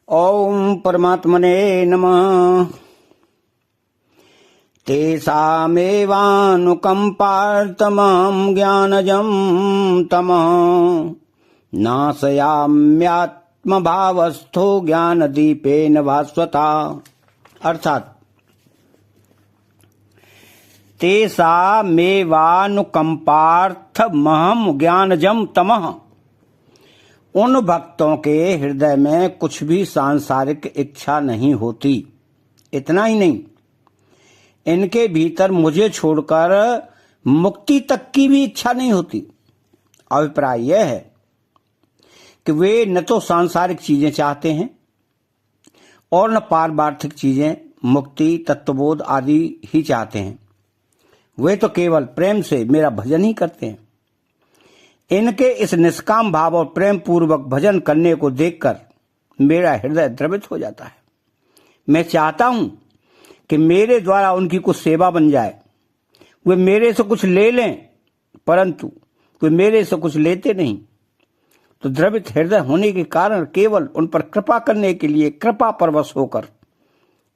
ओम परमात्मने नमः। तेषामेवानुकम्पार्थमहं ज्ञानजं तमः नाशयाम्यात्मभावस्थो ज्ञानदीपेन भास्वता। अर्थात तेषामेवानुकम्पार्थमहं ज्ञानजं तमः, उन भक्तों के हृदय में कुछ भी सांसारिक इच्छा नहीं होती। इतना ही नहीं, इनके भीतर मुझे छोड़कर मुक्ति तक की भी इच्छा नहीं होती। अभिप्राय यह है कि वे न तो सांसारिक चीजें चाहते हैं और न पारमार्थिक चीजें, मुक्ति, तत्वबोध आदि ही चाहते हैं। वे तो केवल प्रेम से मेरा भजन ही करते हैं। इनके इस निष्काम भाव और प्रेम पूर्वक भजन करने को देखकर मेरा हृदय द्रवित हो जाता है। मैं चाहता हूं कि मेरे द्वारा उनकी कुछ सेवा बन जाए। वे मेरे से कुछ ले लें, परंतु वे मेरे से कुछ लेते नहीं। तो द्रवित हृदय होने के कारण केवल उन पर कृपा करने के लिए कृपा परवश होकर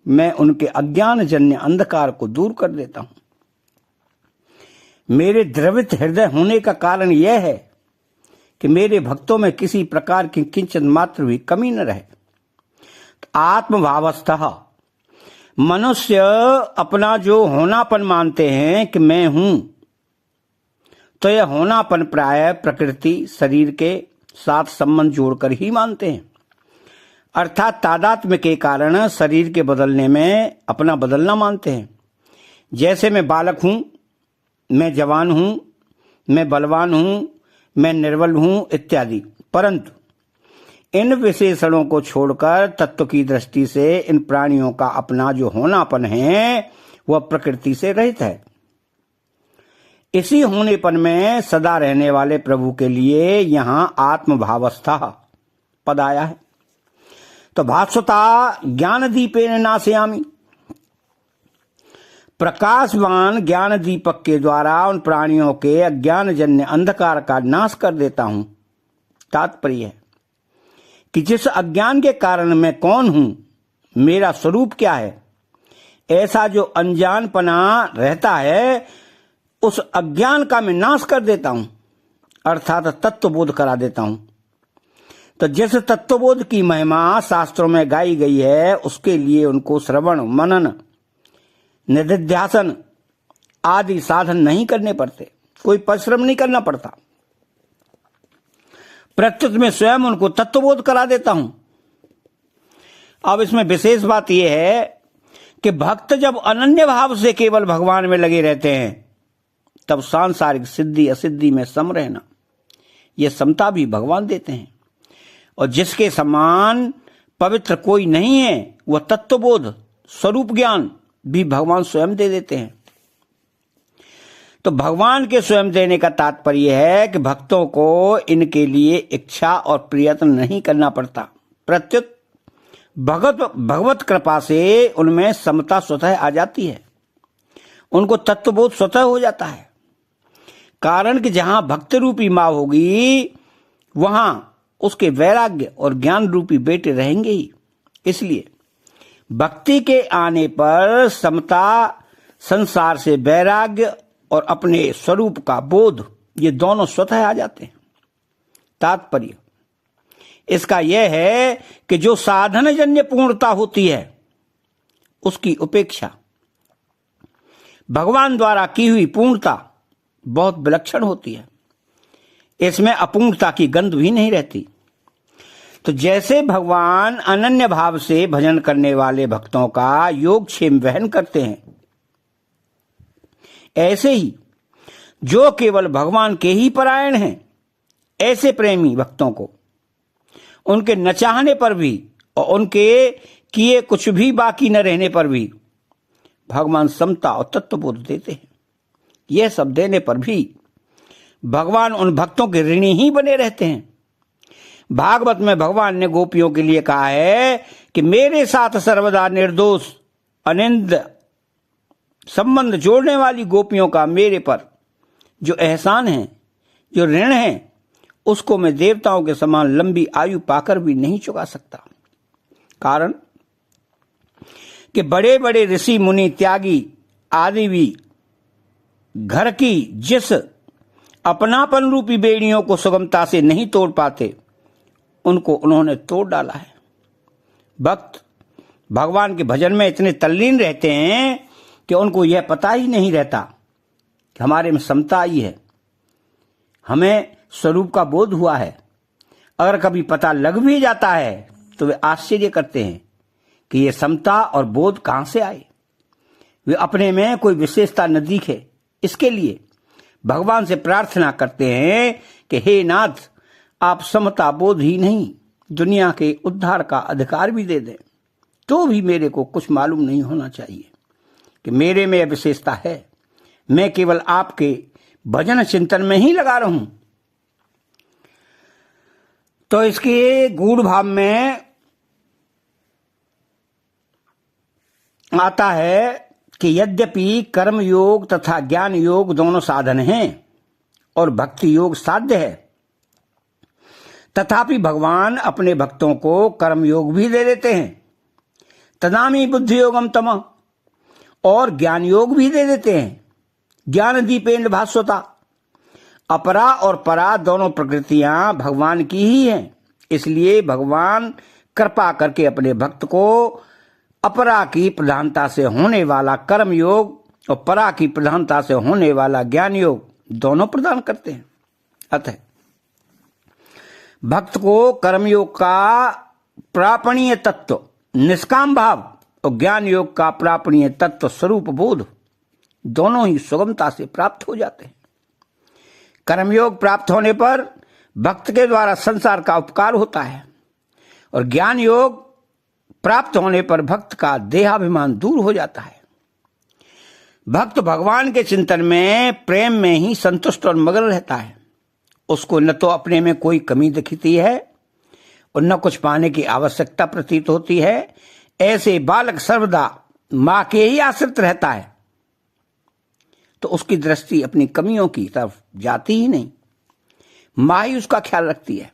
मैं उनके अज्ञान जन्य अंधकार को दूर कर देता हूं। मेरे द्रवित हृदय होने का कारण यह है कि मेरे भक्तों में किसी प्रकार की किंचन मात्र भी कमी न रहे। आत्मभावस्थः मनुष्य अपना जो होनापन मानते हैं कि मैं हूं, तो यह होनापन प्रायः प्रकृति, शरीर के साथ संबंध जोड़कर ही मानते हैं। अर्थात तादात्म्य के कारण शरीर के बदलने में अपना बदलना मानते हैं। जैसे मैं बालक हूं, मैं जवान हूं, मैं बलवान हूं, मैं निर्बल हूं इत्यादि। परंतु इन विशेषणों को छोड़कर तत्व की दृष्टि से इन प्राणियों का अपना जो होनापन है वह प्रकृति से रहित है। इसी होनेपन में सदा रहने वाले प्रभु के लिए यहां आत्मभावस्था पद आया है। तो भास्वता ज्ञान दीपेन नाशयामि, प्रकाशवान ज्ञान दीपक के द्वारा उन प्राणियों के अज्ञान जन्य अंधकार का नाश कर देता हूं। तात्पर्य है कि जिस अज्ञान के कारण मैं कौन हूं, मेरा स्वरूप क्या है, ऐसा जो अनजानपना रहता है, उस अज्ञान का मैं नाश कर देता हूं, अर्थात तत्वबोध करा देता हूं। तो जिस तत्वबोध की महिमा शास्त्रों में गाई गई है, उसके लिए उनको श्रवण, मनन, निधिध्यासन आदि साधन नहीं करने पड़ते, कोई परिश्रम नहीं करना पड़ता। प्रत्युत में स्वयं उनको तत्वबोध करा देता हूं। अब इसमें विशेष बात यह है कि भक्त जब अनन्य भाव से केवल भगवान में लगे रहते हैं, तब सांसारिक सिद्धि असिद्धि में सम रहना, यह समता भी भगवान देते हैं। और जिसके समान पवित्र कोई नहीं है, वह तत्वबोध, स्वरूप ज्ञान भी भगवान स्वयं दे देते हैं। तो भगवान के स्वयं देने का तात्पर्य है कि भक्तों को इनके लिए इच्छा और प्रयत्न नहीं करना पड़ता। प्रत्युत भगवत कृपा से उनमें समता स्वतः आ जाती है, उनको तत्वबोध स्वतः हो जाता है। कारण कि जहां भक्ति रूपी माँ होगी, वहां उसके वैराग्य और ज्ञान रूपी बेटे रहेंगे ही। इसलिए भक्ति के आने पर समता, संसार से वैराग्य और अपने स्वरूप का बोध, ये दोनों स्वतः आ जाते हैं। तात्पर्य इसका यह है कि जो साधन जन्य पूर्णता होती है, उसकी उपेक्षा भगवान द्वारा की हुई पूर्णता बहुत विलक्षण होती है। इसमें अपूर्णता की गंध भी नहीं रहती। तो जैसे भगवान अनन्य भाव से भजन करने वाले भक्तों का योगक्षेम वहन करते हैं, ऐसे ही जो केवल भगवान के ही परायण हैं, ऐसे प्रेमी भक्तों को उनके न चाहने पर भी और उनके किए कुछ भी बाकी न रहने पर भी भगवान समता और तत्वबोध देते हैं। यह सब देने पर भी भगवान उन भक्तों के ऋणी ही बने रहते हैं। भागवत में भगवान ने गोपियों के लिए कहा है कि मेरे साथ सर्वदा निर्दोष अनिंद संबंध जोड़ने वाली गोपियों का मेरे पर जो एहसान है, जो ऋण है, उसको मैं देवताओं के समान लंबी आयु पाकर भी नहीं चुका सकता। कारण कि बड़े बड़े ऋषि मुनि त्यागी आदि भी घर की जिस अपनापन रूपी बेड़ियों को सुगमता से नहीं तोड़ पाते, उनको उन्होंने तोड़ डाला है। भक्त भगवान के भजन में इतने तल्लीन रहते हैं कि उनको यह पता ही नहीं रहता कि हमारे में समता आई है, हमें स्वरूप का बोध हुआ है। अगर कभी पता लग भी जाता है तो वे आश्चर्य करते हैं कि यह समता और बोध कहां से आए। वे अपने में कोई विशेषता न दिखे, इसके लिए भगवान से प्रार्थना करते हैं कि हे नाथ, आप समता बोध ही नहीं दुनिया के उद्धार का अधिकार भी दे दें, तो भी मेरे को कुछ मालूम नहीं होना चाहिए कि मेरे में यह विशेषता है। मैं केवल आपके भजन चिंतन में ही लगा रहूं। तो इसके गूढ़ भाव में आता है कि यद्यपि कर्म योग तथा ज्ञान योग दोनों साधन हैं और भक्ति योग साध्य है, तथापि भगवान अपने भक्तों को कर्म योग भी दे देते हैं। तदामी बुद्धि योगम तम, और ज्ञान योग भी दे देते हैं। ज्ञान दीपेन भास्वता, अपरा और परा दोनों प्रकृतियां भगवान की ही हैं। इसलिए भगवान कृपा करके अपने भक्त को अपरा की प्रधानता से होने वाला कर्म योग और परा की प्रधानता से होने वाला ज्ञान योग दोनों प्रदान करते हैं। अतः भक्त को कर्मयोग का प्रापणीय तत्व निष्काम भाव और ज्ञान योग का प्रापणीय तत्व स्वरूप बोध दोनों ही सुगमता से प्राप्त हो जाते हैं। कर्मयोग प्राप्त होने पर भक्त के द्वारा संसार का उपकार होता है और ज्ञान योग प्राप्त होने पर भक्त का देहाभिमान दूर हो जाता है। भक्त भगवान के चिंतन में प्रेम में ही संतुष्ट और मगन रहता है। उसको न तो अपने में कोई कमी दिखती है और न कुछ पाने की आवश्यकता प्रतीत होती है। ऐसे बालक सर्वदा मां के ही आश्रित रहता है, तो उसकी दृष्टि अपनी कमियों की तरफ जाती ही नहीं। मां ही उसका ख्याल रखती है,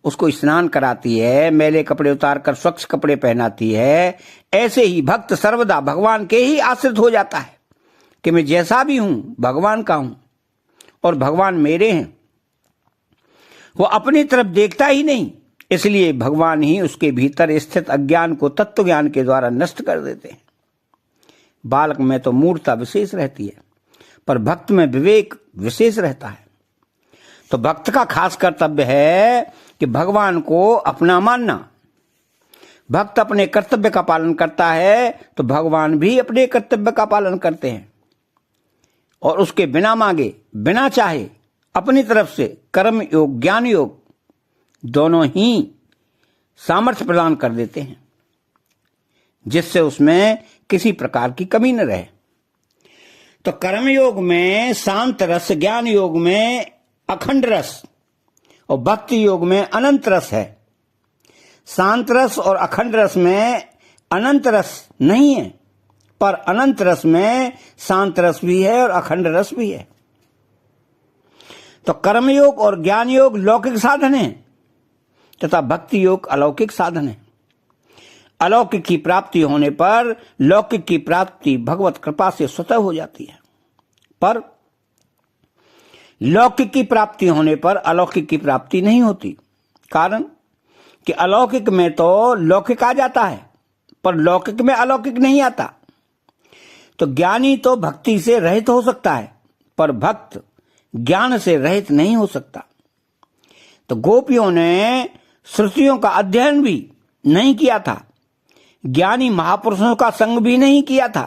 उसको स्नान कराती है, मैले कपड़े उतार कर स्वच्छ कपड़े पहनाती है। ऐसे ही भक्त सर्वदा भगवान के ही आश्रित हो जाता है कि मैं जैसा भी हूं भगवान का हूं और भगवान मेरे हैं। वो अपनी तरफ देखता ही नहीं, इसलिए भगवान ही उसके भीतर स्थित अज्ञान को तत्व ज्ञान के द्वारा नष्ट कर देते हैं। बालक में तो मूर्खता विशेष रहती है, पर भक्त में विवेक विशेष रहता है। तो भक्त का खास कर्तव्य है कि भगवान को अपना मानना। भक्त अपने कर्तव्य का पालन करता है तो भगवान भी अपने कर्तव्य का पालन करते हैं और उसके बिना मांगे बिना चाहे अपनी तरफ से कर्म योग ज्ञान योग दोनों ही सामर्थ्य प्रदान कर देते हैं, जिससे उसमें किसी प्रकार की कमी न रहे। तो कर्म योग में शांत रस, ज्ञान योग में अखंड रस और भक्ति योग में अनंत रस है। शांत रस और अखंड रस में अनंत रस नहीं है, पर अनंत रस में शांत रस भी है और अखंड रस भी है। तो कर्म योग और ज्ञान योग लौकिक साधन है तथा भक्ति योग अलौकिक साधन है। अलौकिक की प्राप्ति होने पर लौकिक की प्राप्ति भगवत कृपा से स्वतः हो जाती है, पर लौकिक की प्राप्ति होने पर अलौकिक की प्राप्ति नहीं होती। कारण कि अलौकिक में तो लौकिक आ जाता है, पर लौकिक में अलौकिक नहीं आता। तो ज्ञानी तो भक्ति से रहित हो सकता है, पर भक्त ज्ञान से रहित नहीं हो सकता। तो गोपियों ने श्रुतियों का अध्ययन भी नहीं किया था, ज्ञानी महापुरुषों का संग भी नहीं किया था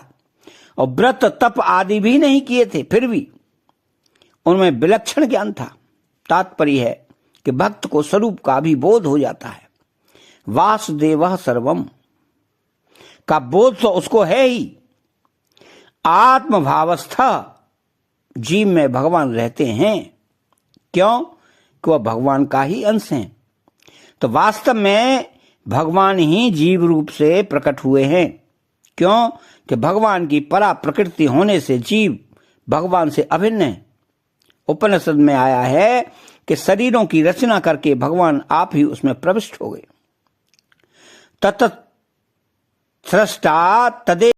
और व्रत तप आदि भी नहीं किए थे, फिर भी उनमें विलक्षण ज्ञान था। तात्पर्य है कि भक्त को स्वरूप का भी बोध हो जाता है। वासुदेवः सर्वम का बोध तो उसको है ही। आत्मभावस्थ जीव में भगवान रहते हैं, क्यों कि वह भगवान का ही अंश हैं। तो वास्तव में भगवान ही जीव रूप से प्रकट हुए हैं, क्यों कि भगवान की परा प्रकृति होने से जीव भगवान से अभिन्न है। उपनिषद में आया है कि शरीरों की रचना करके भगवान आप ही उसमें प्रविष्ट हो गए। सृष्टा तदे